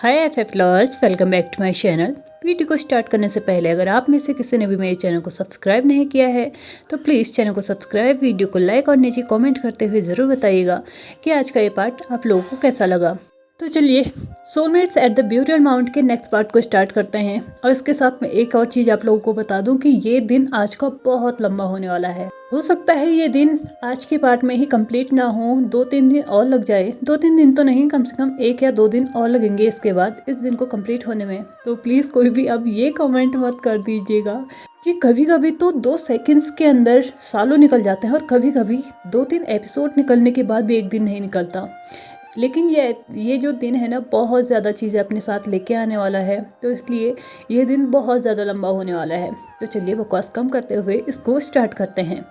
Hi F lovers, welcome back to my channel. Video को start करने से पहले अगर आप में से किसी ने भी मेरे चैनल को सब्सक्राइब नहीं किया है तो प्लीज़ चैनल को सब्सक्राइब, वीडियो को लाइक और नीचे कमेंट करते हुए ज़रूर बताइएगा कि आज का ये पार्ट आप लोगों को कैसा लगा। तो चलिए soulmates at the burial mount के नेक्स्ट पार्ट को स्टार्ट करते हैं। और इसके साथ में एक और चीज़ आप लोगों को बता दूं कि ये दिन आज का बहुत लंबा होने वाला है। हो सकता है ये दिन आज के पार्ट में ही कंप्लीट ना हो, 2-3 दिन और लग जाए। 2-3 दिन तो नहीं, कम से कम 1 या 2 दिन और लगेंगे इसके बाद इस दिन को कंप्लीट होने में। तो प्लीज़ कोई भी अब ये कमेंट मत कर दीजिएगा कि कभी कभी तो 2 सेकंड्स के अंदर सालों निकल जाते हैं और कभी कभी 2-3 एपिसोड निकलने के बाद भी एक दिन नहीं निकलता। लेकिन ये जो दिन है ना, बहुत ज़्यादा चीज़ें अपने साथ लेके आने वाला है, तो इसलिए ये दिन बहुत ज़्यादा लंबा होने वाला है। तो चलिए बकवास कम करते हुए इसको स्टार्ट करते हैं।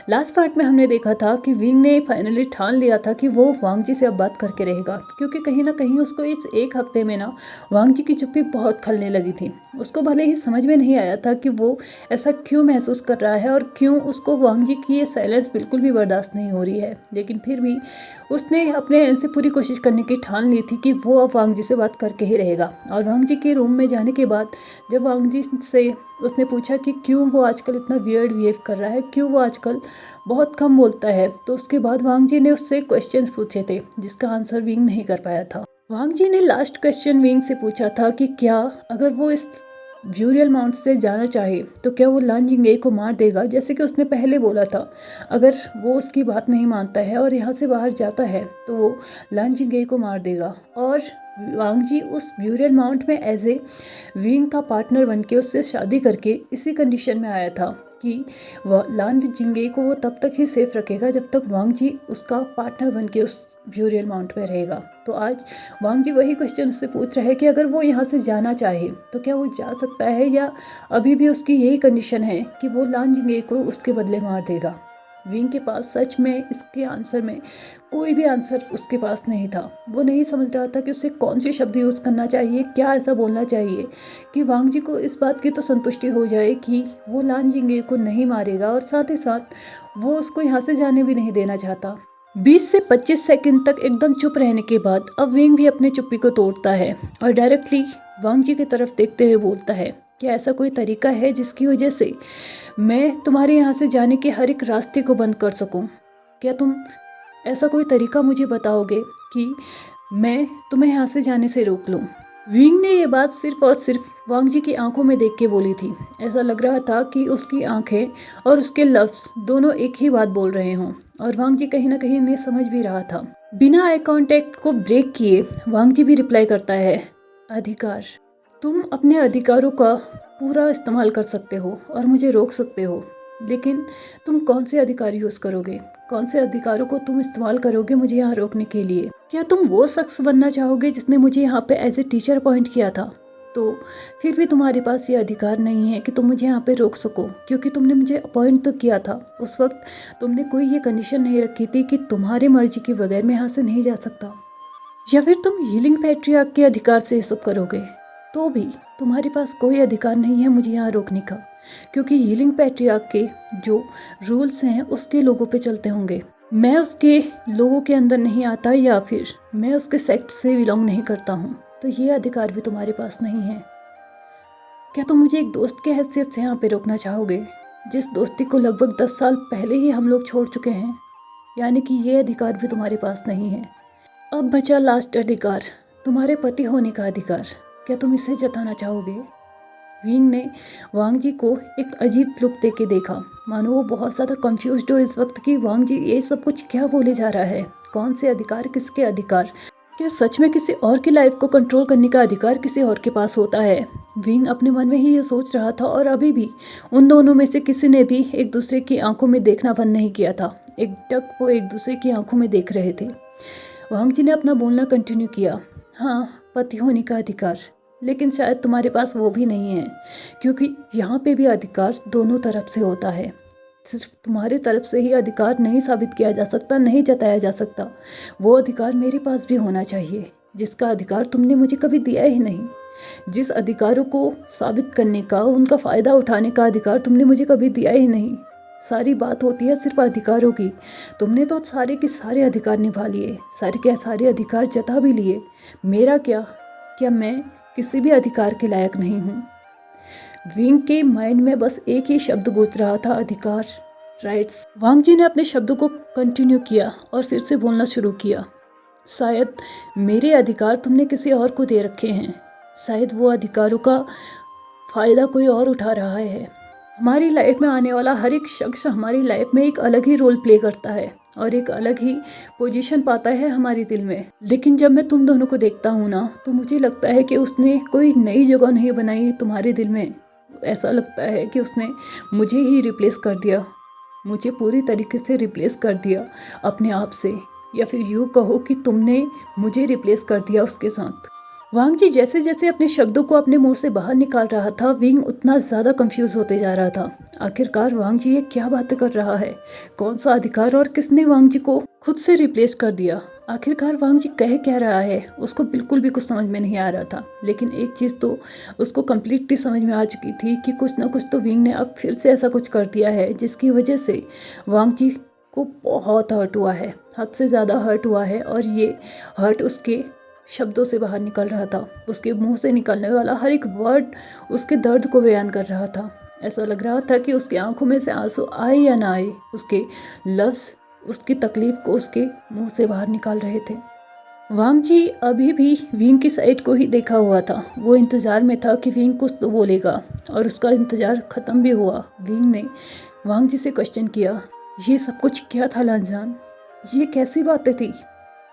लास्ट पार्ट में हमने देखा था कि विंग ने फाइनली ठान लिया था कि वो वांग जी से अब बात करके रहेगा, क्योंकि कहीं ना कहीं उसको इस एक हफ्ते में ना वांग जी की चुप्पी बहुत खलने लगी थी। उसको भले ही समझ में नहीं आया था कि वो ऐसा क्यों महसूस कर रहा है और क्यों उसको वांग जी की ये साइलेंस बिल्कुल भी बर्दाश्त नहीं हो रही है, लेकिन फिर भी उसने अपने एंड से पूरी कोशिश करने की ठान ली थी कि वो अब वांग जी से बात करके ही रहेगा। और वांग जी के रूम में जाने के बाद जब वांग जी से उसने पूछा कि क्यों वो आजकल इतना वियर्ड बिहेव कर रहा है, क्यों वो आजकल बहुत कम बोलता है, तो उसके बाद वांग जी ने उससे क्वेश्चंस पूछे थे जिसका आंसर विंग नहीं कर पाया था। वांग जी ने लास्ट क्वेश्चन विंग से पूछा था कि क्या अगर वो इस ब्यूरियल माउंट से जाना चाहे तो क्या वो लान जिंगे को मार देगा, जैसे कि उसने पहले बोला था। अगर वो उसकी बात नहीं मानता है और यहाँ से बाहर जाता है तो वो लान जिंगे को मार देगा। और वांग जी उस ब्यूरियल माउंट में एज ए विंग का पार्टनर बन के उससे शादी करके इसी कंडीशन में आया था कि लान जिंगे को वो तब तक ही सेफ रखेगा जब तक वांग जी उसका पार्टनर बन के उस ब्यूरियल माउंट में रहेगा। तो आज वांग जी वही क्वेश्चन उससे पूछ रहे हैं कि अगर वो यहाँ से जाना चाहे तो क्या वो जा सकता है, या अभी भी उसकी यही कंडीशन है कि वो लान जिंगे को उसके बदले मार देगा। विंग के पास सच में इसके आंसर में कोई भी आंसर उसके पास नहीं था। वो नहीं समझ रहा था कि उसे कौन से शब्द यूज़ करना चाहिए, क्या ऐसा बोलना चाहिए कि वांग जी को इस बात की तो संतुष्टि हो जाए कि वो लान जिंगे को नहीं मारेगा, और साथ ही साथ वो उसको यहाँ से जाने भी नहीं देना चाहता। 20 से 25 सेकंड तक एकदम चुप रहने के बाद अब विंग भी अपनी चुप्पी को तोड़ता है और डायरेक्टली वांग जी की तरफ देखते हुए बोलता है, क्या ऐसा कोई तरीका है जिसकी वजह से मैं तुम्हारे यहाँ से जाने के हर एक रास्ते को बंद कर सकूं? क्या तुम ऐसा कोई तरीका मुझे बताओगे कि मैं तुम्हें यहाँ से जाने से रोक लूँ? विंग ने ये बात सिर्फ और सिर्फ वांग जी की आंखों में देख के बोली थी। ऐसा लग रहा था कि उसकी आंखें और उसके लफ्ज़ दोनों एक ही बात बोल रहे हों, और वांग जी कहीं ना कहीं इन्हें समझ भी रहा था। बिना आई कांटेक्ट को ब्रेक किए वांग जी भी रिप्लाई करता है, अधिकार। तुम अपने अधिकारों का पूरा इस्तेमाल कर सकते हो और मुझे रोक सकते हो, लेकिन तुम कौन से अधिकार यूज़ करोगे, कौन से अधिकारों को तुम इस्तेमाल करोगे मुझे यहाँ रोकने के लिए? क्या तुम वो शख्स बनना चाहोगे जिसने मुझे यहाँ पे एज ए टीचर अपॉइंट किया था? तो फिर भी तुम्हारे पास ये अधिकार नहीं है कि तुम मुझे यहाँ पे रोक सको, क्योंकि तुमने मुझे अपॉइंट तो किया था। उस वक्त तुमने कोई ये कंडीशन नहीं रखी थी कि तुम्हारी मर्जी के बगैर मैं यहाँ से नहीं जा सकता। या फिर तुम हीलिंग पैट्रियार्क के अधिकार से ये सब करोगे, तो भी तुम्हारे पास कोई अधिकार नहीं है मुझे यहाँ रोकने का, क्योंकि हीलिंग पैट्रियार्क के जो रूल्स हैं उसके लोगों पे चलते होंगे। मैं उसके लोगों के अंदर नहीं आता, या फिर मैं उसके सेक्ट से बिलोंग नहीं करता हूँ, तो ये अधिकार भी तुम्हारे पास नहीं है। क्या तुम मुझे एक दोस्त के हैसियत से यहाँ पे रोकना चाहोगे, जिस दोस्ती को लगभग 10 साल पहले ही हम लोग छोड़ चुके हैं? यानी कि ये अधिकार भी तुम्हारे पास नहीं है। अब बचा लास्ट अधिकार, तुम्हारे पति होने का अधिकार। क्या तुम इसे जताना चाहोगे? विंग ने वांग जी को एक अजीब लुक दे के देखा, मानो वो बहुत ज़्यादा कंफ्यूज्ड हो इस वक्त कि वांग जी ये सब कुछ क्या बोले जा रहा है, कौन से अधिकार, किसके अधिकार? क्या सच में किसी और की लाइफ को कंट्रोल करने का अधिकार किसी और के पास होता है? विंग अपने मन में ही ये सोच रहा था, और अभी भी उन दोनों में से किसी ने भी एक दूसरे की आंखों में देखना बंद नहीं किया था। एक टक वो एक दूसरे की आंखों में देख रहे थे। वांग जी ने अपना बोलना कंटिन्यू किया, हाँ, पति होने का अधिकार, लेकिन शायद तुम्हारे पास वो भी नहीं है, क्योंकि यहाँ पे भी अधिकार दोनों तरफ से होता है। सिर्फ तुम्हारी तरफ से ही अधिकार नहीं साबित किया जा सकता, नहीं जताया जा सकता। वो अधिकार मेरे पास भी होना चाहिए जिसका अधिकार तुमने मुझे कभी दिया ही नहीं। जिस अधिकारों को साबित करने का, उनका फ़ायदा उठाने का अधिकार तुमने मुझे कभी दिया ही नहीं। सारी बात होती है सिर्फ अधिकारों की। तुमने तो सारे के सारे अधिकार निभा लिए, सारे के सारे अधिकार जता भी लिए। मेरा क्या? क्या मैं किसी भी अधिकार के लायक नहीं हूँ? विंग के माइंड में बस एक ही शब्द गूंज रहा था, अधिकार, राइट्स। वांग जी ने अपने शब्दों को कंटिन्यू किया और फिर से बोलना शुरू किया। शायद मेरे अधिकार तुमने किसी और को दे रखे हैं। शायद वो अधिकारों का फ़ायदा कोई और उठा रहा है। हमारी लाइफ में आने वाला हर एक शख्स हमारी लाइफ में एक अलग ही रोल प्ले करता है और एक अलग ही पोजीशन पाता है हमारे दिल में। लेकिन जब मैं तुम दोनों को देखता हूँ ना, तो मुझे लगता है कि उसने कोई नई जगह नहीं बनाई तुम्हारे दिल में। ऐसा लगता है कि उसने मुझे ही रिप्लेस कर दिया, मुझे पूरी तरीके से रिप्लेस कर दिया अपने आप से, या फिर यूँ कहो कि तुमने मुझे रिप्लेस कर दिया उसके साथ। वांग जी जैसे जैसे अपने शब्दों को अपने मुंह से बाहर निकाल रहा था, विंग उतना ज़्यादा कंफ्यूज होते जा रहा था। आखिरकार वांग जी ये क्या बातें कर रहा है? कौन सा अधिकार और किसने वांग जी को खुद से रिप्लेस कर दिया? आखिरकार वांग जी कह क्या रहा है? उसको बिल्कुल भी कुछ समझ में नहीं आ रहा था। लेकिन एक चीज़ तो उसको कम्प्लीटली समझ में आ चुकी थी कि कुछ ना कुछ तो विंग ने अब फिर से ऐसा कुछ कर दिया है जिसकी वजह से वांग जी को बहुत हर्ट हुआ है, हद से ज़्यादा हर्ट हुआ है। और ये हर्ट उसके शब्दों से बाहर निकल रहा था। उसके मुंह से निकलने वाला हर एक वर्ड उसके दर्द को बयान कर रहा था। ऐसा लग रहा था कि उसकी आंखों में से आंसू आए या ना आए, उसके लफ्ज़ उसकी तकलीफ को उसके मुंह से बाहर निकाल रहे थे। वांग जी अभी भी विंग की साइड को ही देखा हुआ था। वो इंतज़ार में था कि विंग कुछ तो बोलेगा, और उसका इंतज़ार ख़त्म भी हुआ। विंग ने वांग जी से क्वेश्चन किया, ये सब कुछ क्या था लांजान? ये कैसी बातें थी?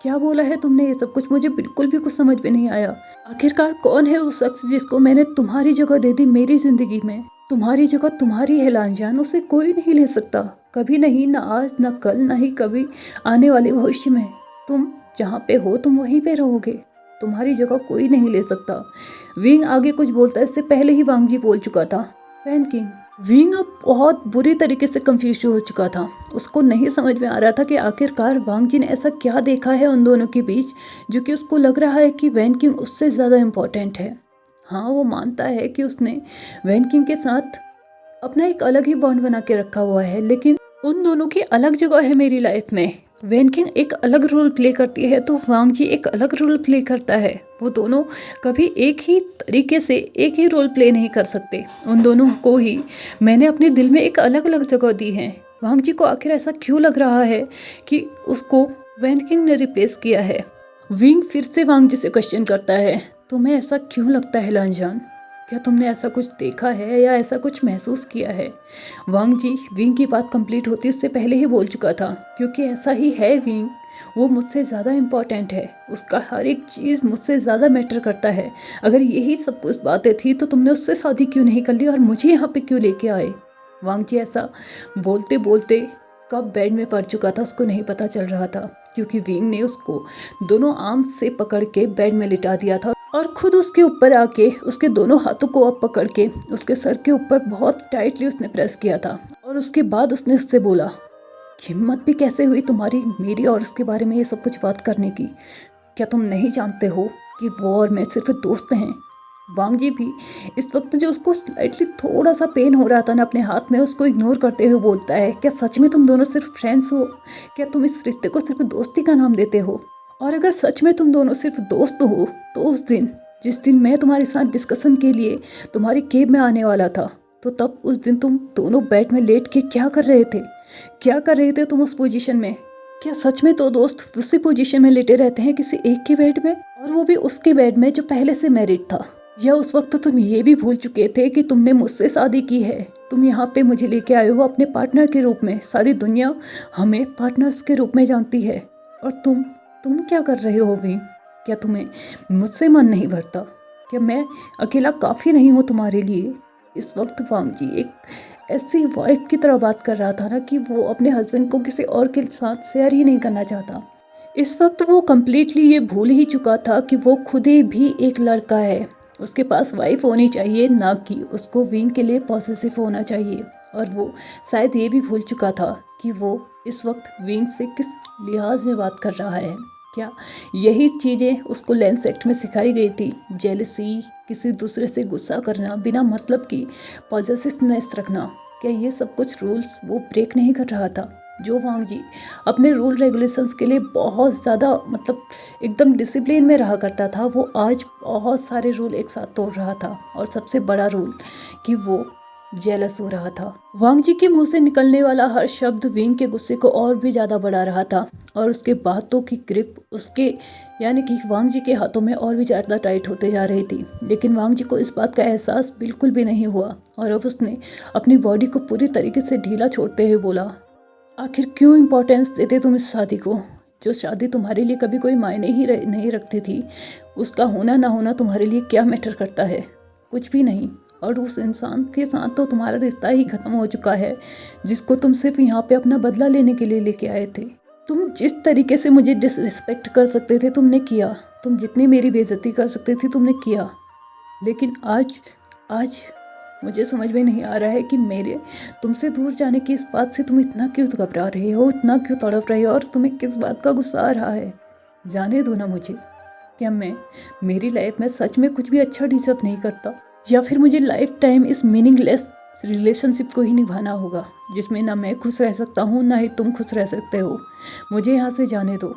क्या बोला है तुमने? ये सब कुछ मुझे बिल्कुल भी कुछ समझ में नहीं आया। आखिरकार कौन है वो शख्स जिसको मैंने तुम्हारी जगह दे दी मेरी ज़िंदगी में? तुम्हारी जगह तुम्हारी है लांजान, उसे कोई नहीं ले सकता। कभी नहीं, ना आज, ना कल, ना ही कभी आने वाले भविष्य में। तुम जहाँ पे हो तुम वहीं पे रहोगे। तुम्हारी जगह कोई नहीं ले सकता। विंग आगे कुछ बोलता, इससे पहले ही वांग जी बोल चुका था, वैन किंग। विंग अब बहुत बुरी तरीके से कंफ्यूज हो चुका था। उसको नहीं समझ में आ रहा था कि आखिरकार वांग जी ने ऐसा क्या देखा है उन दोनों के बीच, जो कि उसको लग रहा है कि वैन किंग उससे ज़्यादा इम्पोर्टेंट है। हाँ, वो मानता है कि उसने वैन किंग के साथ अपना एक अलग ही बॉन्ड बना के रखा हुआ है, लेकिन उन दोनों की अलग जगह है मेरी लाइफ में। वैन किंग एक अलग रोल प्ले करती है तो वांग जी एक अलग रोल प्ले करता है। वो दोनों कभी एक ही तरीके से एक ही रोल प्ले नहीं कर सकते। उन दोनों को ही मैंने अपने दिल में एक अलग अलग जगह दी है। वांग जी को आखिर ऐसा क्यों लग रहा है कि उसको वैन किंग ने रिप्लेस किया है? विंग फिर से वांग जी से क्वेश्चन करता है, तुम्हें ऐसा क्यों लगता है लांजान? क्या तुमने ऐसा कुछ देखा है या ऐसा कुछ महसूस किया है? वांग जी विंग की बात कंप्लीट होती उससे पहले ही बोल चुका था, क्योंकि ऐसा ही है विंग। वो मुझसे ज़्यादा इम्पॉर्टेंट है, उसका हर एक चीज़ मुझसे ज़्यादा मैटर करता है। अगर यही सब कुछ बातें थी तो तुमने उससे शादी क्यों नहीं कर ली और मुझे यहाँ पे क्यों लेके आए? वांग जी ऐसा बोलते बोलते कब बेड में पड़ चुका था उसको नहीं पता चल रहा था, क्योंकि विंग ने उसको दोनों आर्म से पकड़ के बेड में लिटा दिया था और खुद उसके ऊपर आके उसके दोनों हाथों को अब पकड़ के उसके सर के ऊपर बहुत टाइटली उसने प्रेस किया था। और उसके बाद उसने उससे बोला, हिम्मत भी कैसे हुई तुम्हारी मेरी और उसके बारे में ये सब कुछ बात करने की? क्या तुम नहीं जानते हो कि वो और मैं सिर्फ दोस्त हैं? वांग जी भी इस वक्त जो उसको स्लाइटली थोड़ा सा पेन हो रहा था ना अपने हाथ में, उसको इग्नोर करते हुए बोलता है, क्या सच में तुम दोनों सिर्फ फ्रेंड्स हो? क्या तुम इस रिश्ते को सिर्फ दोस्ती का नाम देते हो? और अगर सच में तुम दोनों सिर्फ दोस्त हो तो उस दिन जिस दिन मैं तुम्हारे साथ डिस्कशन के लिए तुम्हारी केब में आने वाला था, तो तब उस दिन तुम दोनों बेड में लेट के क्या कर रहे थे? क्या कर रहे थे तुम उस पोजीशन में? क्या सच में दो दोस्त उसी पोजीशन में लेटे रहते हैं किसी एक के बेड में, और वो भी उसके बेड में जो पहले से मैरिड था? या उस वक्त तुम ये भी भूल चुके थे कि तुमने मुझसे शादी की है? तुम यहाँ पे मुझे लेके आए हो अपने पार्टनर के रूप में। सारी दुनिया हमें पार्टनर्स के रूप में जानती है, और तुम क्या कर रहे हो भी? क्या तुम्हें मुझसे मन नहीं भरता? क्या मैं अकेला काफ़ी नहीं हूँ तुम्हारे लिए? इस वक्त वांग जी एक ऐसी वाइफ की तरह बात कर रहा था ना कि वो अपने हस्बैंड को किसी और के साथ शेयर ही नहीं करना चाहता। इस वक्त वो कम्प्लीटली ये भूल ही चुका था कि वो खुद ही भी एक लड़का है। उसके पास वाइफ होनी चाहिए, ना कि उसको विंग के लिए पॉसेसिव होना चाहिए। और वो शायद ये भी भूल चुका था कि वो इस वक्त विंग से किस लिहाज में बात कर रहा है। क्या यही चीज़ें उसको लेंस एक्ट में सिखाई गई थी? जेलसी, किसी दूसरे से गुस्सा करना, बिना मतलब की पॉजेसिवनेस रखना, क्या ये सब कुछ रूल्स वो ब्रेक नहीं कर रहा था? जो वांग जी अपने रूल रेगुलेशंस के लिए बहुत ज़्यादा मतलब एकदम डिसिप्लिन में रहा करता था, वो आज बहुत सारे रूल एक साथ तोड़ रहा था। और सबसे बड़ा रूल कि वो जेलस हो रहा था। वांग जी के मुंह से निकलने वाला हर शब्द विंग के गुस्से को और भी ज़्यादा बढ़ा रहा था और उसके बातों की ग्रिप उसके यानी कि वांग जी के हाथों में और भी ज़्यादा टाइट होते जा रही थी। लेकिन वांग जी को इस बात का एहसास बिल्कुल भी नहीं हुआ और अब उसने अपनी बॉडी को पूरी तरीके से ढीला छोड़ते हुए बोला, आखिर क्यों इम्पोर्टेंस देते तुम इस शादी को? जो शादी तुम्हारे लिए कभी कोई मायने ही नहीं रखती थी, उसका होना ना होना तुम्हारे लिए क्या मैटर करता है? कुछ भी नहीं। और उस इंसान के साथ तो तुम्हारा रिश्ता ही खत्म हो चुका है जिसको तुम सिर्फ यहाँ पे अपना बदला लेने के लिए लेके आए थे। तुम जिस तरीके से मुझे डिसरिस्पेक्ट कर सकते थे तुमने किया, तुम जितनी मेरी बेइज्जती कर सकते थे तुमने किया। लेकिन आज मुझे समझ में नहीं आ रहा है कि मेरे तुमसे दूर जाने की इस बात से तुम इतना क्यों घबरा रहे हो, इतना क्यों तड़प रहे हो और तुम्हें किस बात का गुस्सा आ रहा है? जाने दो ना मुझे। क्या मैं मेरी लाइफ में सच में कुछ भी अच्छा डिजर्व नहीं करता, या फिर मुझे लाइफ टाइम इस मीनिंगलेस रिलेशनशिप को ही निभाना होगा जिसमें ना मैं खुश रह सकता हूँ ना ही तुम खुश रह सकते हो? मुझे यहाँ से जाने दो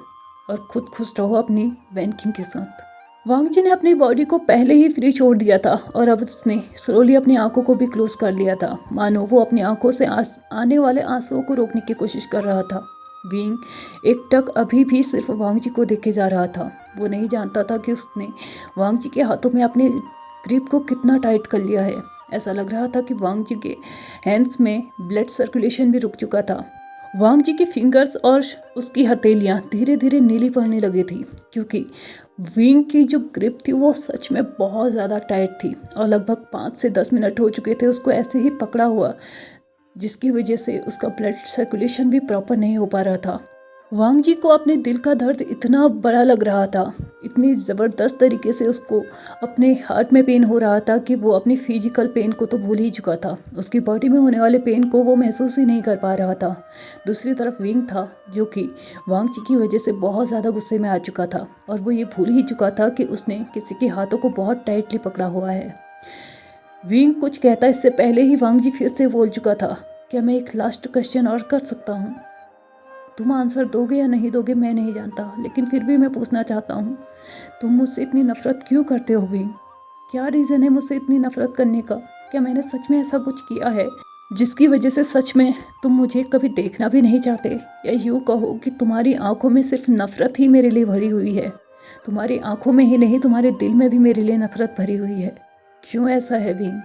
और खुद खुश रहो अपनी वैनकिंग के साथ। वांग जी ने अपनी बॉडी को पहले ही फ्री छोड़ दिया था और अब उसने स्लोली अपनी आंखों को भी क्लोज कर लिया था, मानो वो अपनी आंखों से आने वाले आंसुओं को रोकने की कोशिश कर रहा था। विंग एक टक अभी भी सिर्फ वांग जी को देखे जा रहा था। वो नहीं जानता था कि उसने वांग जी के हाथों में अपने ग्रिप को कितना टाइट कर लिया है। ऐसा लग रहा था कि वांग जी के हैंड्स में ब्लड सर्कुलेशन भी रुक चुका था। वांग जी के फिंगर्स और उसकी हथेलियाँ धीरे धीरे नीली पड़ने लगी थी क्योंकि विंग की जो ग्रिप थी वो सच में बहुत ज़्यादा टाइट थी और लगभग 5 से 10 मिनट हो चुके थे उसको ऐसे ही पकड़ा हुआ, जिसकी वजह से उसका ब्लड सर्कुलेशन भी प्रॉपर नहीं हो पा रहा था। वांग जी को अपने दिल का दर्द इतना बड़ा लग रहा था, इतनी ज़बरदस्त तरीके से उसको अपने हार्ट में पेन हो रहा था कि वो अपनी फिजिकल पेन को तो भूल ही चुका था। उसकी बॉडी में होने वाले पेन को वो महसूस ही नहीं कर पा रहा था। दूसरी तरफ विंग था जो कि वांग जी की वजह से बहुत ज़्यादा गुस्से में आ चुका था और वो ये भूल ही चुका था कि उसने किसी के हाथों को बहुत टाइटली पकड़ा हुआ है। विंग कुछ कहता इससे पहले ही वांग जी फिर से बोल चुका था, क्या मैं एक लास्ट क्वेश्चन और कर सकता हूँ? तुम आंसर दोगे या नहीं दोगे मैं नहीं जानता, लेकिन फिर भी मैं पूछना चाहता हूँ, तुम मुझसे इतनी नफरत क्यों करते हो विंग? क्या रीज़न है मुझसे इतनी नफरत करने का? क्या मैंने सच में ऐसा कुछ किया है जिसकी वजह से सच में तुम मुझे कभी देखना भी नहीं चाहते? या यूँ कहो कि तुम्हारी आंखों में सिर्फ नफरत ही मेरे लिए भरी हुई है? तुम्हारी आंखों में ही नहीं, तुम्हारे दिल में भी मेरे लिए नफरत भरी हुई है। क्यों ऐसा है विंग?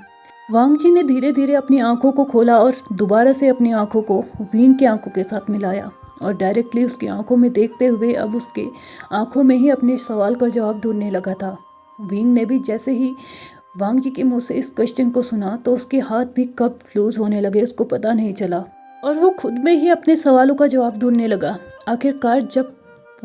वांग जी ने धीरे धीरे अपनी आंखों को खोला और दोबारा से अपनी आंखों को विंग की आंखों के साथ मिलाया और डायरेक्टली उसकी आंखों में देखते हुए अब उसके आंखों में ही अपने सवाल का जवाब ढूंढने लगा था। विंग ने भी जैसे ही वांग जी के मुंह से इस क्वेश्चन को सुना तो उसके हाथ भी कब लूज होने लगे उसको पता नहीं चला और वो खुद में ही अपने सवालों का जवाब ढूंढने लगा। आखिरकार जब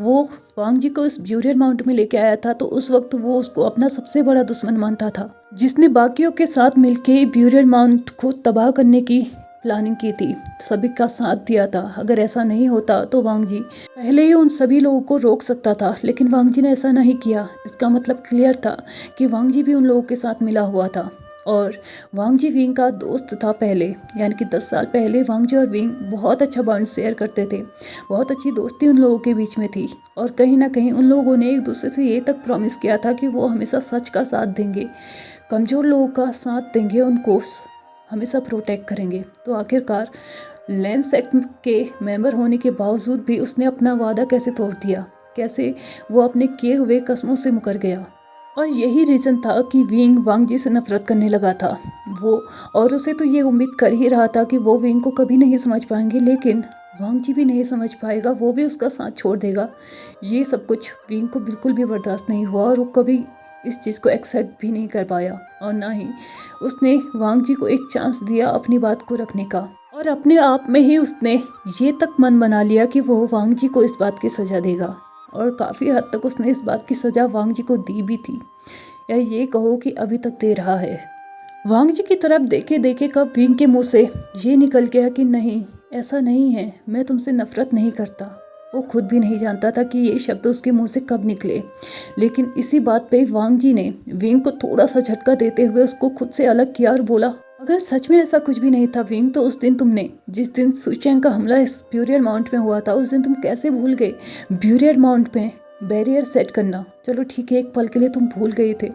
वो वांग जी को इस ब्यूरियल माउंट में लेके आया था तो उस वक्त वो उसको अपना सबसे बड़ा दुश्मन मानता था, जिसने बाकियों के साथ मिलके ब्यूरियल माउंट को तबाह करने की प्लानिंग की थी, सभी का साथ दिया था। अगर ऐसा नहीं होता तो वांग जी पहले ही उन सभी लोगों को रोक सकता था, लेकिन वांग जी ने ऐसा नहीं किया। इसका मतलब क्लियर था कि वांग जी भी उन लोगों के साथ मिला हुआ था और वांग जी विंग का दोस्त था पहले, यानी कि 10 साल पहले वांग जी और विंग बहुत अच्छा बॉन्ड शेयर करते थे, बहुत अच्छी दोस्ती उन लोगों के बीच में थी और कहीं ना कहीं उन लोगों ने एक दूसरे से ये तक प्रॉमिस किया था कि वो हमेशा सच का साथ देंगे, कमज़ोर लोगों का साथ देंगे, उनको हमेशा प्रोटेक्ट करेंगे। तो आखिरकार लेंस सेक्ट के मेंबर होने के बावजूद भी उसने अपना वादा कैसे तोड़ दिया, कैसे वो अपने किए हुए कस्मों से मुकर गया। और यही रीज़न था कि विंग वांग जी से नफरत करने लगा था वो, और उसे तो ये उम्मीद कर ही रहा था कि वो विंग को कभी नहीं समझ पाएंगे, लेकिन वांग जी भी नहीं समझ पाएगा, वो भी उसका साथ छोड़ देगा। ये सब कुछ विंग को बिल्कुल भी बर्दाश्त नहीं हुआ और वो कभी इस चीज़ को एक्सेप्ट भी नहीं कर पाया और ना ही उसने वांग जी को एक चांस दिया अपनी बात को रखने का। और अपने आप में ही उसने ये तक मन बना लिया कि वो वांग जी को इस बात की सज़ा देगा और काफ़ी हद तक उसने इस बात की सज़ा वांग जी को दी भी थी, या ये कहो कि अभी तक दे रहा है। वांग जी की तरफ देखे देखे कब विंग के मुंह से ये निकल गया कि नहीं, ऐसा नहीं है, मैं तुमसे नफरत नहीं करता। वो खुद भी नहीं जानता था कि ये शब्द उसके मुंह से कब निकले, लेकिन इसी बात पे वांग जी ने विंग को थोड़ा सा झटका देते हुए उसको खुद से अलग किया और बोला, अगर सच में ऐसा कुछ भी नहीं था विंग, तो उस दिन तुमने, जिस दिन सुचेंग का हमला इस ब्यूरियर माउंट में हुआ था, उस दिन तुम कैसे भूल गए ब्यूरियर माउंट में बैरियर सेट करना? चलो ठीक है, एक पल के लिए तुम भूल गए थे,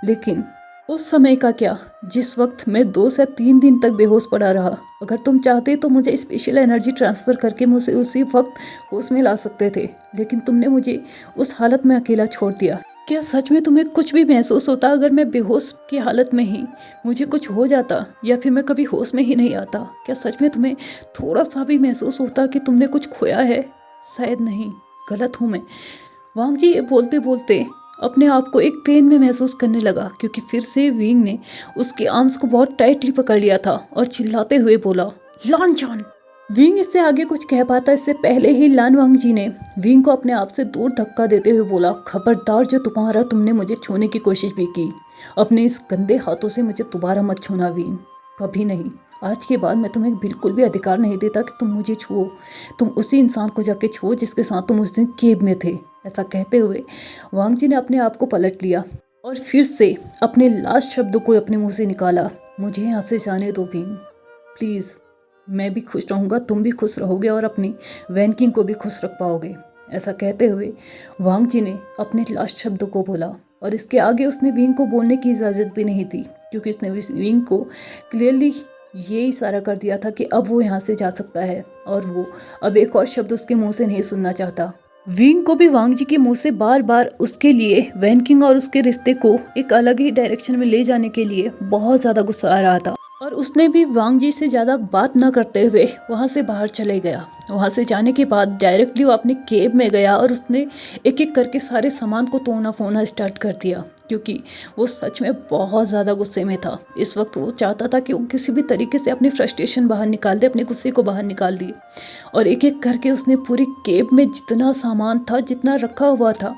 लेकिन उस समय का क्या, जिस वक्त मैं 2 से 3 दिन तक बेहोश पड़ा रहा? अगर तुम चाहते तो मुझे स्पेशल एनर्जी ट्रांसफ़र करके मुझे उसी वक्त होश में ला सकते थे, लेकिन तुमने मुझे उस हालत में अकेला छोड़ दिया। क्या सच में तुम्हें कुछ भी महसूस होता अगर मैं बेहोश की हालत में ही मुझे कुछ हो जाता, या फिर मैं कभी होश में ही नहीं आता? क्या सच में तुम्हें थोड़ा सा भी महसूस होता कि तुमने कुछ खोया है? शायद नहीं, गलत हूँ मैं। वांग जी ये बोलते बोलते अपने आप को एक पेन में महसूस करने लगा, क्योंकि फिर से विंग ने उसके आर्म्स को बहुत टाइटली पकड़ लिया था और चिल्लाते हुए बोला, लानचान। विंग इससे आगे कुछ कह पाता इससे पहले ही लान वांग जी ने विंग को अपने आप से दूर धक्का देते हुए बोला, खबरदार, जो तुम्हारा तुमने मुझे छूने की कोशिश भी की, अपने इस गंदे हाथों से मुझे दोबारा मत छूना विंग, कभी नहीं। आज के बाद मैं तुम्हें बिल्कुल भी अधिकार नहीं देता कि तुम मुझे छुओ। तुम उसी इंसान को जाके छुओ जिसके साथ तुम उस दिन केब में थे। ऐसा कहते हुए वांग जी ने अपने आप को पलट लिया और फिर से अपने लास्ट शब्दों को अपने मुंह से निकाला, मुझे यहाँ से जाने दो विंग, प्लीज़। मैं भी खुश रहूँगा, तुम भी खुश रहोगे और अपनी वैन किंग को भी खुश रख पाओगे। ऐसा कहते हुए वांग जी ने अपने लास्ट शब्दों को बोला, और इसके आगे उसने विंग को बोलने की इजाज़त भी नहीं दी, क्योंकि उसने विंग को क्लियरली ये इशारा कर दिया था कि अब वो यहाँ से जा सकता है, और वो अब एक और शब्द उसके मुंह से नहीं सुनना चाहता। विंग को भी वांग जी के मुंह से बार बार उसके लिए वैन किंग और उसके रिश्ते को एक अलग ही डायरेक्शन में ले जाने के लिए बहुत ज़्यादा गुस्सा आ रहा था, और उसने भी वांग जी से ज़्यादा बात न करते हुए वहाँ से बाहर चले गया। वहाँ से जाने के बाद डायरेक्टली वो अपने केब में गया और उसने एक एक करके सारे सामान को तोड़ना फोड़ना स्टार्ट कर दिया, क्योंकि वो सच में बहुत ज़्यादा गुस्से में था। इस वक्त वो चाहता था कि वो किसी भी तरीके से अपनी फ्रस्ट्रेशन बाहर निकाल दे, अपने गुस्से को बाहर निकाल दिए, और एक एक करके उसने पूरी केब में जितना सामान था, जितना रखा हुआ था,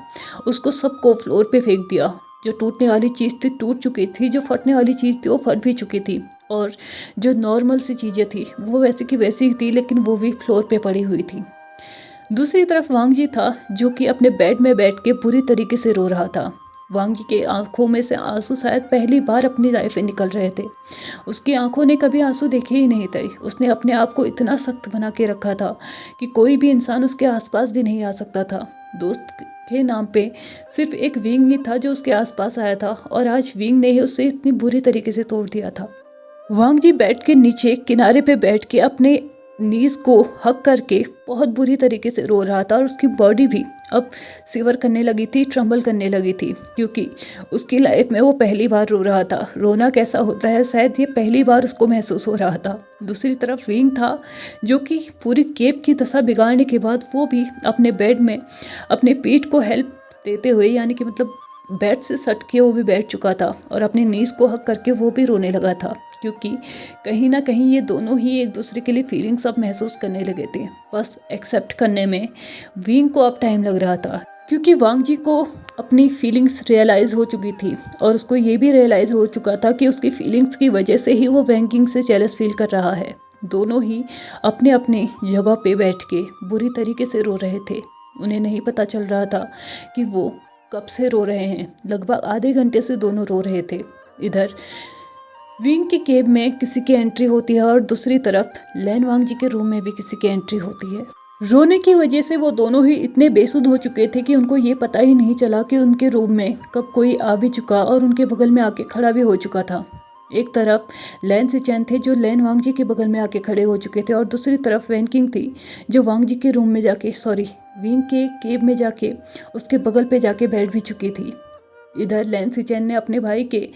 उसको सबको फ्लोर पे फेंक दिया। जो टूटने वाली चीज़ थी टूट चुकी थी, जो फटने वाली चीज़ थी वो फट भी चुकी थी, और जो नॉर्मल सी चीज़ें थी वो वैसे की वैसी ही थी, लेकिन वो भी फ्लोर पे पड़ी हुई थी। दूसरी तरफ वांग जी था, जो कि अपने बेड में बैठ के पूरी तरीके से रो रहा था। वांग जी के आंखों में से आंसू शायद पहली बार अपनी लाइफ में निकल रहे थे। उसकी आंखों ने कभी आंसू देखे ही नहीं थे। उसने अपने आप को इतना सख्त बना के रखा था कि कोई भी इंसान उसके आसपास भी नहीं आ सकता था। दोस्त के नाम पे सिर्फ एक विंग ही था जो उसके आसपास आया था, और आज विंग ने ही उसे इतनी बुरी तरीके से तोड़ दिया था। वांग जी बेड के नीचे किनारे पे बैठ के अपने नीज को हक करके बहुत बुरी तरीके से रो रहा था, और उसकी बॉडी भी अब सिवर करने लगी थी, ट्रम्बल करने लगी थी, क्योंकि उसकी लाइफ में वो पहली बार रो रहा था। रोना कैसा होता है शायद ये पहली बार उसको महसूस हो रहा था। दूसरी तरफ विंग था, जो कि पूरी केब की दशा बिगाड़ने के बाद वो भी अपने बेड में अपने पीठ को हेल्प देते हुए, यानी कि मतलब बेड से सट के वो भी बैठ चुका था, और अपने नीज को हक करके वो भी रोने लगा था, क्योंकि कहीं ना कहीं ये दोनों ही एक दूसरे के लिए फीलिंग्स अब महसूस करने लगे थे। बस एक्सेप्ट करने में विंग को अब टाइम लग रहा था, क्योंकि वांग जी को अपनी फीलिंग्स रियलाइज़ हो चुकी थी, और उसको ये भी रियलाइज़ हो चुका था कि उसकी फीलिंग्स की वजह से ही वो वैंग किंग से जेलस फील कर रहा है। दोनों ही अपने अपने जगह पे बैठ के बुरी तरीके से रो रहे थे। उन्हें नहीं पता चल रहा था कि वो कब से रो रहे हैं। लगभग आधे घंटे से दोनों रो रहे थे। इधर विंग की केब में किसी की एंट्री होती है, और दूसरी तरफ लैन वांग जी के रूम में भी किसी की एंट्री होती है। रोने की वजह से वो दोनों ही इतने बेसुध हो चुके थे कि उनको ये पता ही नहीं चला कि उनके रूम में कब कोई आ भी चुका और उनके बगल में आके खड़ा भी हो चुका था। एक तरफ लैन सिचैन थे, जो लैन वांग जी के बगल में आके खड़े हो चुके थे, और दूसरी तरफ वैन किंग थी, जो वांग जी के रूम में जाके विंग के केब में जाके उसके बगल पे जाके बैठ भी चुकी थी। इधर लैन सिचैन ने अपने भाई के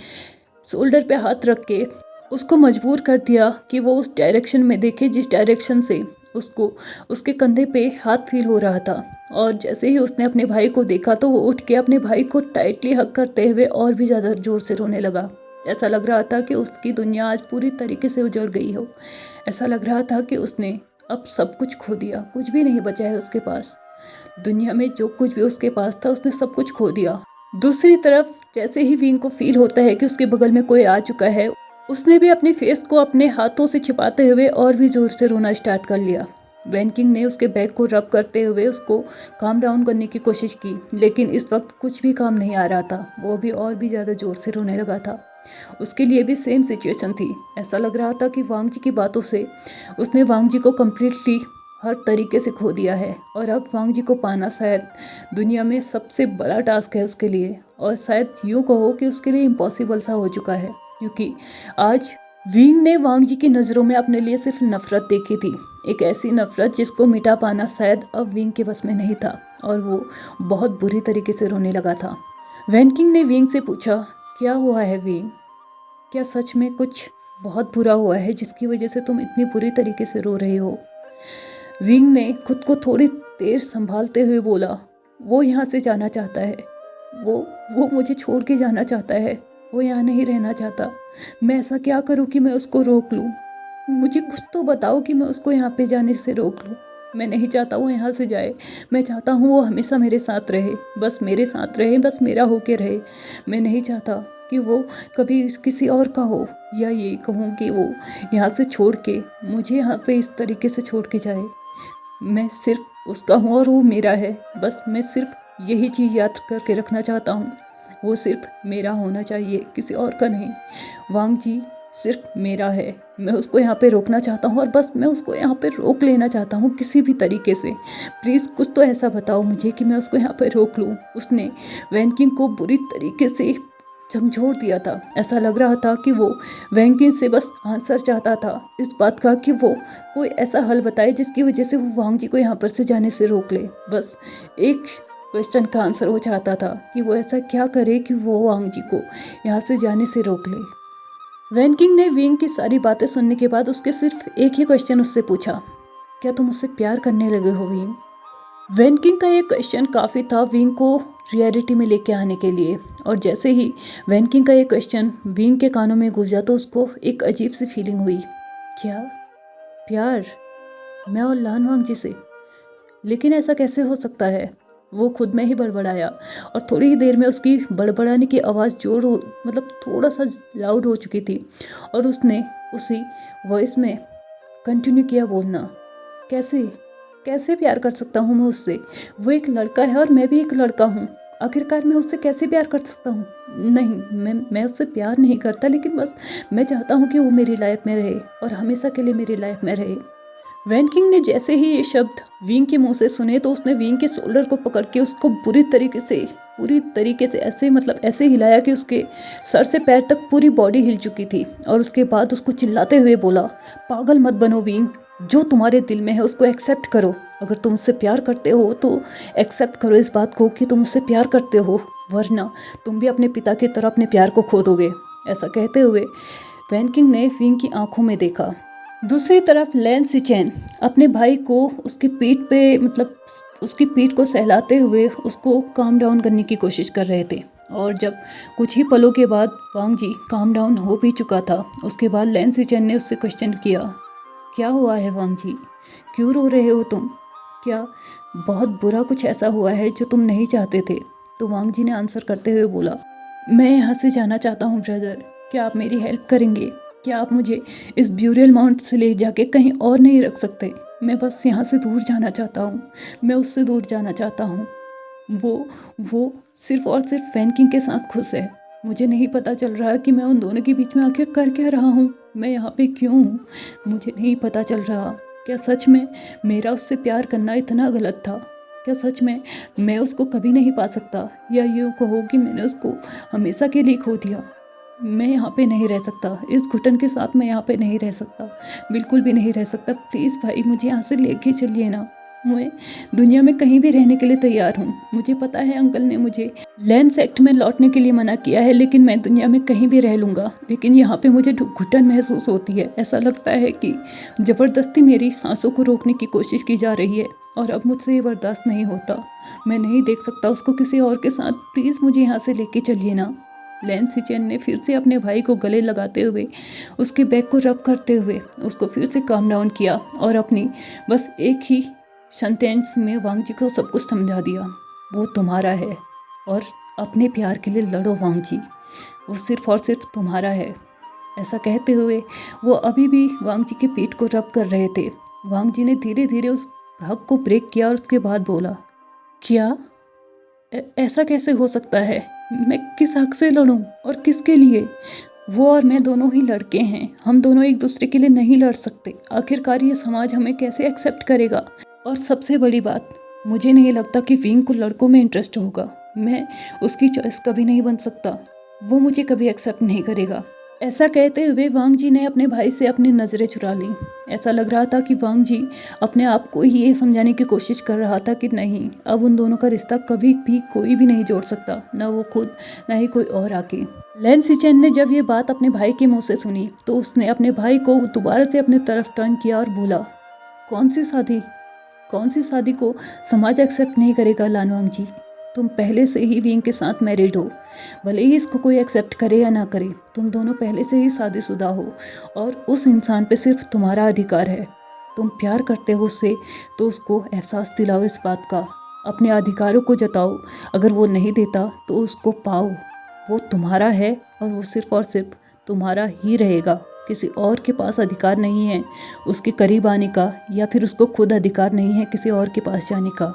शोल्डर पे हाथ रख के उसको मजबूर कर दिया कि वो उस डायरेक्शन में देखे जिस डायरेक्शन से उसको उसके कंधे पे हाथ फील हो रहा था। और जैसे ही उसने अपने भाई को देखा तो वो उठ के अपने भाई को टाइटली हग करते हुए और भी ज़्यादा ज़ोर से रोने लगा। ऐसा लग रहा था कि उसकी दुनिया आज पूरी तरीके से उजड़ गई हो। ऐसा लग रहा था कि उसने अब सब कुछ खो दिया, कुछ भी नहीं बचा है उसके पास। दुनिया में जो कुछ भी उसके पास था उसने सब कुछ खो दिया। दूसरी तरफ जैसे ही विंग को फील होता है कि उसके बगल में कोई आ चुका है, उसने भी अपने फेस को अपने हाथों से छिपाते हुए और भी जोर से रोना स्टार्ट कर लिया। वैन किंग ने उसके बैक को रब करते हुए उसको काम डाउन करने की कोशिश की, लेकिन इस वक्त कुछ भी काम नहीं आ रहा था। वो भी और भी ज़्यादा जोर से रोने लगा था। उसके लिए भी सेम सिचुएशन थी। ऐसा लग रहा था कि वांग जी की बातों से उसने वांग जी को कम्प्लीटली हर तरीके से खो दिया है और अब वांग जी को पाना शायद दुनिया में सबसे बड़ा टास्क है उसके लिए, और शायद यूँ कहो कि उसके लिए इम्पॉसिबल सा हो चुका है, क्योंकि आज विंग ने वांग जी की नज़रों में अपने लिए सिर्फ नफरत देखी थी, एक ऐसी नफरत जिसको मिटा पाना शायद अब विंग के बस में नहीं था, और वो बहुत बुरी तरीके से रोने लगा था। वैन किंग ने विंग से पूछा, क्या हुआ है विंग? क्या सच में कुछ बहुत बुरा हुआ है जिसकी वजह से तुम इतनी बुरी तरीके से रो रहे हो? विंग ने खुद को थोड़ी देर संभालते हुए बोला, वो यहाँ से जाना चाहता है, वो मुझे छोड़ के जाना चाहता है, वो यहाँ नहीं रहना चाहता। मैं ऐसा क्या करूँ कि मैं उसको रोक लूँ? मुझे कुछ तो बताओ कि मैं उसको यहाँ पे जाने से रोक लूँ। मैं नहीं चाहता वो यहाँ से जाए, मैं चाहता हूँ वो हमेशा मेरे साथ रहे, बस मेरे साथ रहे, बस मेरा होके रहे। मैं नहीं चाहता कि वो कभी किसी और का हो, या ये कहूँ कि वो यहाँ से छोड़ के मुझे यहाँ पे इस तरीके से छोड़ के जाए। मैं सिर्फ उसका हूँ और वो मेरा है, बस मैं सिर्फ यही चीज़ याद करके रखना चाहता हूँ, वो सिर्फ मेरा होना चाहिए, किसी और का नहीं। वांग जी सिर्फ मेरा है, मैं उसको यहाँ पे रोकना चाहता हूँ और बस मैं उसको यहाँ पे रोक लेना चाहता हूँ किसी भी तरीके से। प्लीज़ कुछ तो ऐसा बताओ मुझे कि मैं उसको यहाँ पे रोक लूँ। उसने वैन किंग को बुरी तरीके से झंझोड़ दिया था। ऐसा लग रहा था कि वो वैन किंग से बस आंसर चाहता था इस बात का कि वो कोई ऐसा हल बताए जिसकी वजह से वो वांग जी को यहाँ पर से जाने से रोक ले। बस एक क्वेश्चन का आंसर वो चाहता था कि वो ऐसा क्या करे कि वो वांग जी को यहाँ से जाने से रोक ले। वैन किंग ने विंग की सारी बातें सुनने के बाद उसके सिर्फ एक ही क्वेश्चन उससे पूछा, क्या तुम उससे प्यार करने लगे हो विंग? वैन किंग का ये क्वेश्चन काफ़ी था विंग को रियलिटी में लेके आने के लिए, और जैसे ही वैन किंग का ये क्वेश्चन विंग के कानों में गूंजा तो उसको एक अजीब सी फीलिंग हुई। क्या प्यार? मैं और लान वांग जी से? लेकिन ऐसा कैसे हो सकता है? वो खुद में ही बड़बड़ाया, और थोड़ी ही देर में उसकी बड़बड़ाने की आवाज़ मतलब थोड़ा सा लाउड हो चुकी थी, और उसने उसी वॉइस में कंटिन्यू किया बोलना, कैसे कैसे प्यार कर सकता हूँ मैं उससे? वो एक लड़का है और मैं भी एक लड़का हूँ, आखिरकार मैं उससे कैसे प्यार कर सकता हूँ? नहीं, मैं उससे प्यार नहीं करता, लेकिन बस मैं चाहता हूँ कि वो मेरी लाइफ में रहे और हमेशा के लिए मेरी लाइफ में रहे। वैन किंग ने जैसे ही ये शब्द विंग के मुंह से सुने तो उसने विंग के शोल्डर को पकड़ के उसको पूरी तरीके से ऐसे हिलाया कि उसके सर से पैर तक पूरी बॉडी हिल चुकी थी, और उसके बाद उसको चिल्लाते हुए बोला, पागल मत बनो विंग, जो तुम्हारे दिल में है उसको एक्सेप्ट करो। अगर तुम उससे प्यार करते हो तो एक्सेप्ट करो इस बात को कि तुम उससे प्यार करते हो, वरना तुम भी अपने पिता की तरह अपने प्यार को खो दोगे। ऐसा कहते हुए वैन किंग ने विंग की आंखों में देखा। दूसरी तरफ लैन सिचेन अपने भाई को उसकी पीठ को सहलाते हुए उसको काम डाउन करने की कोशिश कर रहे थे, और जब कुछ ही पलों के बाद वांग जी काम डाउन हो भी चुका था, उसके बाद लैन सिचेन ने उससे क्वेश्चन किया, क्या हुआ है वांग जी, क्यों रो रहे हो तुम? क्या बहुत बुरा कुछ ऐसा हुआ है जो तुम नहीं चाहते थे? तो वांग जी ने आंसर करते हुए बोला, मैं यहाँ से जाना चाहता हूँ ब्रदर, क्या आप मेरी हेल्प करेंगे? क्या आप मुझे इस ब्यूरियल माउंट से ले जाके कहीं और नहीं रख सकते? मैं बस यहाँ से दूर जाना चाहता हूँ, मैं उससे दूर जाना चाहता हूँ। वो सिर्फ और सिर्फ वैन किंग के साथ खुश है। मुझे नहीं पता चल रहा कि मैं उन दोनों के बीच में आखिर कर क्या रहा हूँ, मैं यहाँ पे क्यों हूँ, मुझे नहीं पता चल रहा। क्या सच में मेरा उससे प्यार करना इतना गलत था? क्या सच में मैं उसको कभी नहीं पा सकता, या यूँ कहो कि मैंने उसको हमेशा के लिए खो दिया? मैं यहाँ पे नहीं रह सकता, इस घुटन के साथ मैं यहाँ पे नहीं रह सकता, बिल्कुल भी नहीं रह सकता। प्लीज़ भाई मुझे यहाँ से लेके चलिए ना, मैं दुनिया में कहीं भी रहने के लिए तैयार हूँ। मुझे पता है अंकल ने मुझे लैंड सेक्ट में लौटने के लिए मना किया है, लेकिन मैं दुनिया में कहीं भी रह लूँगा, लेकिन यहाँ पे मुझे घुटन महसूस होती है। ऐसा लगता है कि ज़बरदस्ती मेरी सांसों को रोकने की कोशिश की जा रही है, और अब मुझसे ये बर्दाश्त नहीं होता। मैं नहीं देख सकता उसको किसी और के साथ, प्लीज़ मुझे यहाँ से लेके चलिए ना। लैन सिचेन ने फिर से अपने भाई को गले लगाते हुए उसके बैक को रब करते हुए उसको फिर से काम डाउन किया, और अपनी बस एक ही सेंटेंस में वांग जी को सब कुछ समझा दिया, वो तुम्हारा है और अपने प्यार के लिए लड़ो वांग जी, वो सिर्फ और सिर्फ तुम्हारा है। ऐसा कहते हुए वो अभी भी वांग जी के पीठ को रब कर रहे थे। वांग जी ने धीरे धीरे उस हक को ब्रेक किया और उसके बाद बोला, क्या ऐसा कैसे हो सकता है? मैं किस हक से लड़ूं और किसके लिए? वो और मैं दोनों ही लड़के हैं, हम दोनों एक दूसरे के लिए नहीं लड़ सकते। आखिरकार ये समाज हमें कैसे एक्सेप्ट करेगा? और सबसे बड़ी बात, मुझे नहीं लगता कि विंग को लड़कों में इंटरेस्ट होगा। मैं उसकी चॉइस कभी नहीं बन सकता, वो मुझे कभी एक्सेप्ट नहीं करेगा। ऐसा कहते हुए वांग जी ने अपने भाई से अपनी नज़रें चुरा ली। ऐसा लग रहा था कि वांग जी अपने आप को ही ये समझाने की कोशिश कर रहा था कि नहीं, अब उन दोनों का रिश्ता कभी भी कोई भी नहीं जोड़ सकता, ना वो खुद ना ही कोई और आके। लैन सिचेन ने जब ये बात अपने भाई के मुंह से सुनी तो उसने अपने भाई को दोबारा से अपनी तरफ टर्न किया और बोला, कौन सी शादी? कौन सी शादी को समाज एक्सेप्ट नहीं करेगा लानवांग जी? तुम पहले से ही विंग के साथ मैरिड हो, भले ही इसको कोई एक्सेप्ट करे या ना करे, तुम दोनों पहले से ही शादीशुदा हो और उस इंसान पे सिर्फ तुम्हारा अधिकार है। तुम प्यार करते हो उससे तो उसको एहसास दिलाओ इस बात का, अपने अधिकारों को जताओ। अगर वो नहीं देता तो उसको पाओ, वो तुम्हारा है और वो सिर्फ और सिर्फ तुम्हारा ही रहेगा। किसी और के पास अधिकार नहीं है उसके करीब आने का, या फिर उसको खुद अधिकार नहीं है किसी और के पास जाने का।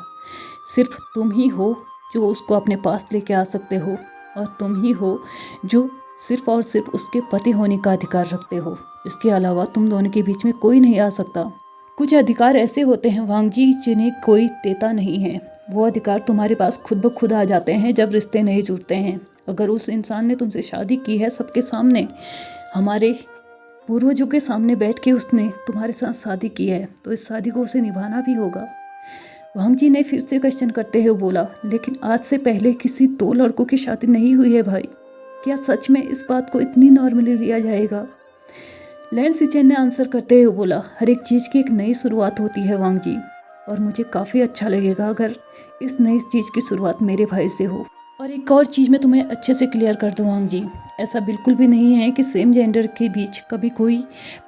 सिर्फ तुम ही हो जो उसको अपने पास लेके आ सकते हो, और तुम ही हो जो सिर्फ और सिर्फ उसके पति होने का अधिकार रखते हो। इसके अलावा तुम दोनों के बीच में कोई नहीं आ सकता। कुछ अधिकार ऐसे होते हैं वांग जी जिन्हें कोई देता नहीं है। वो अधिकार तुम्हारे पास खुद ब खुद आ जाते हैं जब रिश्ते नहीं जुड़ते हैं। अगर उस इंसान ने तुमसे शादी की है सबके सामने, हमारे पूर्वजों के सामने बैठ के उसने तुम्हारे साथ शादी की है, तो इस शादी को उसे निभाना भी होगा। वांग जी ने फिर से क्वेश्चन करते हुए बोला, लेकिन आज से पहले किसी दो लड़कों की शादी नहीं हुई है भाई, क्या सच में इस बात को इतनी नॉर्मली लिया जाएगा? लैन सिचेन ने आंसर करते हुए बोला, हर एक चीज़ की एक नई शुरुआत होती है वांग जी, और मुझे काफ़ी अच्छा लगेगा अगर इस नई चीज़ की शुरुआत मेरे भाई से हो। और एक और चीज़ मैं तुम्हें अच्छे से क्लियर कर दूँ वांग जी, ऐसा बिल्कुल भी नहीं है कि सेम जेंडर के बीच कभी कोई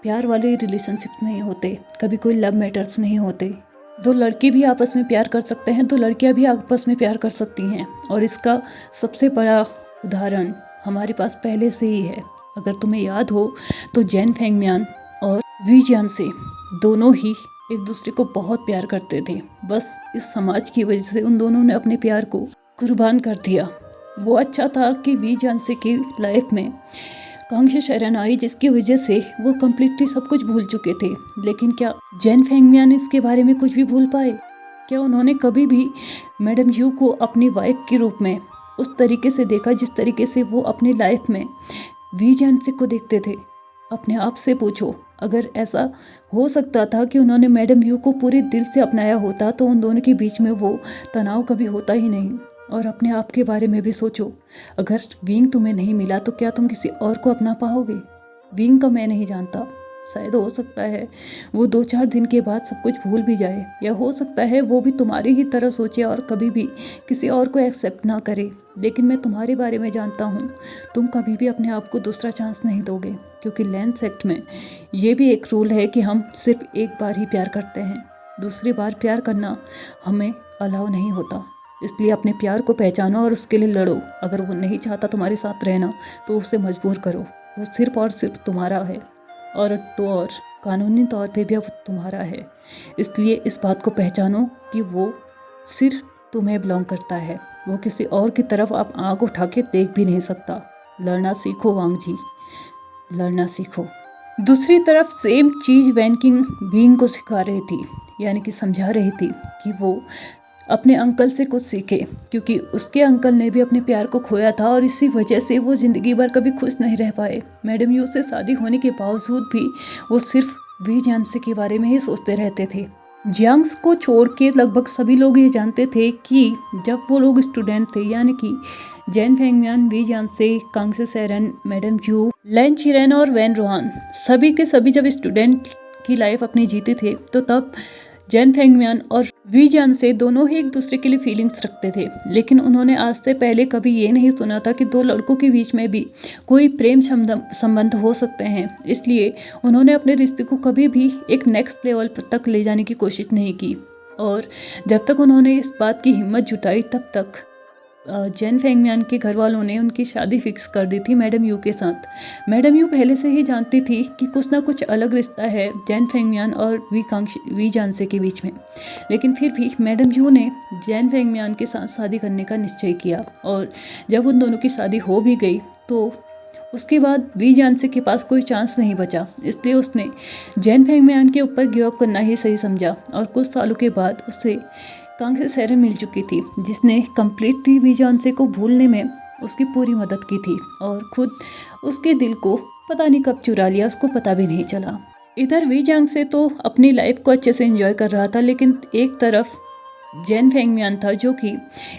प्यार वाले रिलेशनशिप नहीं होते, कभी कोई लव मैटर्स नहीं होते। दो लड़के भी आपस में प्यार कर सकते हैं, दो लड़कियां भी आपस में प्यार कर सकती हैं, और इसका सबसे बड़ा उदाहरण हमारे पास पहले से ही है। अगर तुम्हें याद हो तो जैन फेंगम्यान और वी जियानसे दोनों ही एक दूसरे को बहुत प्यार करते थे, बस इस समाज की वजह से उन दोनों ने अपने प्यार को कुर्बान कर दिया। वो अच्छा था कि वी जियानसे की लाइफ में कांग्शी शरण आई, जिसकी वजह से वो कम्प्लीटली सब कुछ भूल चुके थे। लेकिन क्या जैन फेंगम्यान इसके बारे में कुछ भी भूल पाए? क्या उन्होंने कभी भी मैडम यू को अपनी वाइफ के रूप में उस तरीके से देखा जिस तरीके से वो अपनी लाइफ में वी जियानसे को देखते थे? अपने आप से पूछो, अगर ऐसा हो सकता था कि उन्होंने मैडम यू को पूरे दिल से अपनाया होता तो उन दोनों के बीच में वो तनाव कभी होता ही नहीं। और अपने आप के बारे में भी सोचो, अगर विंग तुम्हें नहीं मिला तो क्या तुम किसी और को अपना पाओगे? विंग का मैं नहीं जानता, शायद हो सकता है वो 2-4 दिन के बाद सब कुछ भूल भी जाए, या हो सकता है वो भी तुम्हारी ही तरह सोचे और कभी भी किसी और को एक्सेप्ट ना करे। लेकिन मैं तुम्हारे बारे में जानता हूँ, तुम कभी भी अपने आप को दूसरा चांस नहीं दोगे, क्योंकि लैंड सेक्ट में ये भी एक रूल है कि हम सिर्फ एक बार ही प्यार करते हैं, दूसरी बार प्यार करना हमें अलाउ नहीं होता। इसलिए अपने प्यार को पहचानो और उसके लिए लड़ो। अगर वो नहीं चाहता तुम्हारे साथ रहना तो उसे मजबूर करो, वो सिर्फ और सिर्फ तुम्हारा है, और तो और कानूनी तौर पे भी अब तुम्हारा है। इसलिए इस बात को पहचानो कि वो सिर्फ तुम्हें बिलोंग करता है, वो किसी और की तरफ आप आँख उठा के देख भी नहीं सकता। लड़ना सीखो वांग जी, लड़ना सीखो। दूसरी तरफ सेम चीज़ वैन किंग विंग को सिखा रही थी, यानी कि समझा रही थी कि वो अपने अंकल से कुछ सीखे, क्योंकि उसके अंकल ने भी अपने प्यार को खोया था और इसी वजह से वो ज़िंदगी भर कभी खुश नहीं रह पाए। मैडम यू से शादी होने के बावजूद भी वो सिर्फ वी जियांसे के बारे में ही सोचते रहते थे। जियांग्स को छोड़ के लगभग सभी लोग ये जानते थे कि जब वो लोग स्टूडेंट थे, यानी कि जैन फेंगम्यान, वी जियांसे, कांग्शी शरण, मैडम यू, लैन चिरेन और वैन रोहान, सभी के सभी जब स्टूडेंट की लाइफ अपनी जीते थे, तो तब जैन फेंगम्यान और वी जियांसे दोनों ही एक दूसरे के लिए फीलिंग्स रखते थे। लेकिन उन्होंने आज से पहले कभी ये नहीं सुना था कि दो लड़कों के बीच में भी कोई प्रेम संबंध हो सकते हैं। इसलिए उन्होंने अपने रिश्ते को कभी भी एक नेक्स्ट लेवल तक ले जाने की कोशिश नहीं की, और जब तक उन्होंने इस बात की हिम्मत जुटाई तब तक जैन फेंगम्यान के घर वालों ने उनकी शादी फिक्स कर दी थी मैडम यू के साथ। मैडम यू पहले से ही जानती थी कि कुछ ना कुछ अलग रिश्ता है जैन फेंगम्यान और वी जियांसे के बीच में, लेकिन फिर भी मैडम यू ने जैन फेंगम्यान के साथ शादी करने का निश्चय किया। और जब उन दोनों की शादी हो भी गई तो उसके बाद वी जानसे के पास कोई चांस नहीं बचा, इसलिए उसने जैन फेंगमियान के ऊपर गिव अप करना ही सही समझा। और कुछ सालों के बाद उसे कांग से सेरें मिल चुकी थी, जिसने कम्प्लीटली वी जानसे को भूलने में उसकी पूरी मदद की थी और खुद उसके दिल को पता नहीं कब चुरा लिया, उसको पता भी नहीं चला। इधर वी जांग से तो अपनी लाइफ को अच्छे से एंजॉय कर रहा था, लेकिन एक तरफ जैन फेंगमियान था जो कि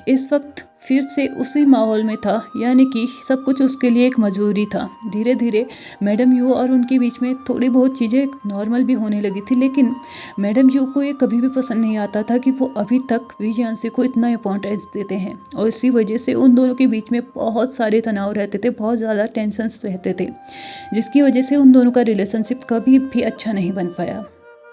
इस वक्त फिर से उसी माहौल में था, यानी कि सब कुछ उसके लिए एक मजबूरी था। धीरे धीरे मैडम यू और उनके बीच में थोड़ी बहुत चीज़ें नॉर्मल भी होने लगी थी, लेकिन मैडम यू को ये कभी भी पसंद नहीं आता था कि वो अभी तक वी जानसे को इतना इंपॉर्टेंस देते हैं, और इसी वजह से उन दोनों के बीच में बहुत सारे तनाव रहते थे, बहुत ज़्यादा टेंशन्स रहते थे, जिसकी वजह से उन दोनों का रिलेशनशिप कभी भी अच्छा नहीं बन पाया।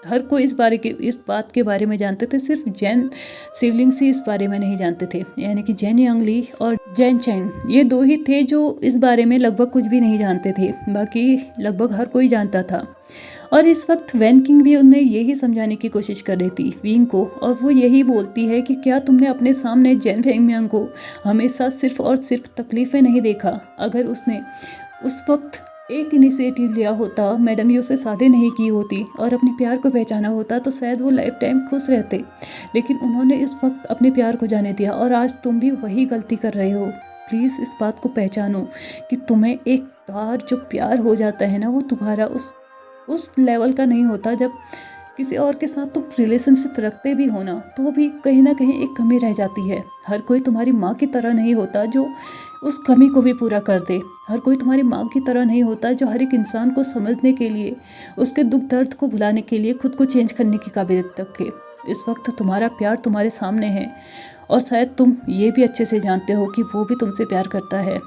हर कोई इस बात के बारे में जानते थे, सिर्फ जैन सिबलिंग्स ही इस बारे में नहीं जानते थे, यानी कि जैन यांगली और जैन चैंग, ये दो ही थे जो इस बारे में लगभग कुछ भी नहीं जानते थे, बाकी लगभग हर कोई जानता था। और इस वक्त वैन किंग भी उन्हें यही समझाने की कोशिश कर रही थी विंग को, और वो यही बोलती है कि क्या तुमने अपने सामने जैन फेंगमियान को हमेशा सिर्फ और सिर्फ तकलीफ़ें नहीं देखा? अगर उसने उस वक्त एक इनिशिएटिव लिया होता, मैडम यू से शादी नहीं की होती और अपने प्यार को पहचाना होता, तो शायद वो लाइफ टाइम खुश रहते, लेकिन उन्होंने इस वक्त अपने प्यार को जाने दिया, और आज तुम भी वही गलती कर रहे हो। प्लीज़ इस बात को पहचानो कि तुम्हें एक बार जो प्यार हो जाता है ना, वो दोबारा उस लेवल का नहीं होता। जब किसी और के साथ तुम रिलेशनशिप रखते भी हो ना, तो भी कहीं ना कहीं एक कमी रह जाती है। हर कोई तुम्हारी माँ की तरह नहीं होता जो उस कमी को भी पूरा कर दे। हर कोई तुम्हारी माँ की तरह नहीं होता जो हर एक इंसान को समझने के लिए, उसके दुख दर्द को भुलाने के लिए खुद को चेंज करने की काबिलियत रखे। इस वक्त तुम्हारा प्यार तुम्हारे सामने है, और शायद तुम ये भी अच्छे से जानते हो कि वो भी तुमसे प्यार करता है।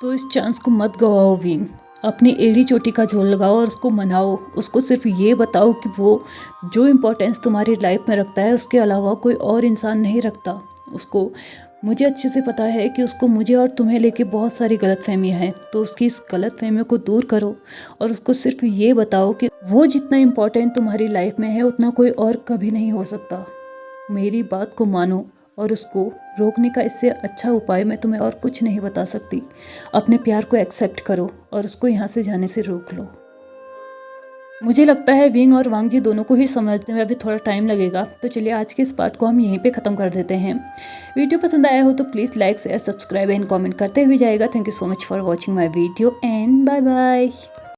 तो इस चांस को मत गवाओ विंग, अपनी एड़ी चोटी का झोल लगाओ और उसको मनाओ। उसको सिर्फ ये बताओ कि वो जो इम्पोर्टेंस तुम्हारी लाइफ में रखता है, उसके अलावा कोई और इंसान नहीं रखता। उसको, मुझे अच्छे से पता है कि उसको मुझे और तुम्हें लेके बहुत सारी गलतफहमियां हैं, तो उसकी इस गलतफहमियों को दूर करो और उसको सिर्फ ये बताओ कि वो जितना इम्पोर्टेंट तुम्हारी लाइफ में है, उतना कोई और कभी नहीं हो सकता। मेरी बात को मानो, और उसको रोकने का इससे अच्छा उपाय मैं तुम्हें और कुछ नहीं बता सकती। अपने प्यार को एक्सेप्ट करो और उसको यहाँ से जाने से रोक लो। मुझे लगता है विंग और वांग जी दोनों को ही समझने में अभी थोड़ा टाइम लगेगा, तो चलिए आज के इस पार्ट को हम यहीं पे ख़त्म कर देते हैं। वीडियो पसंद आया हो तो please like share subscribe and comment करते हुए जाएगा। Thank you so much for watching my video and bye bye.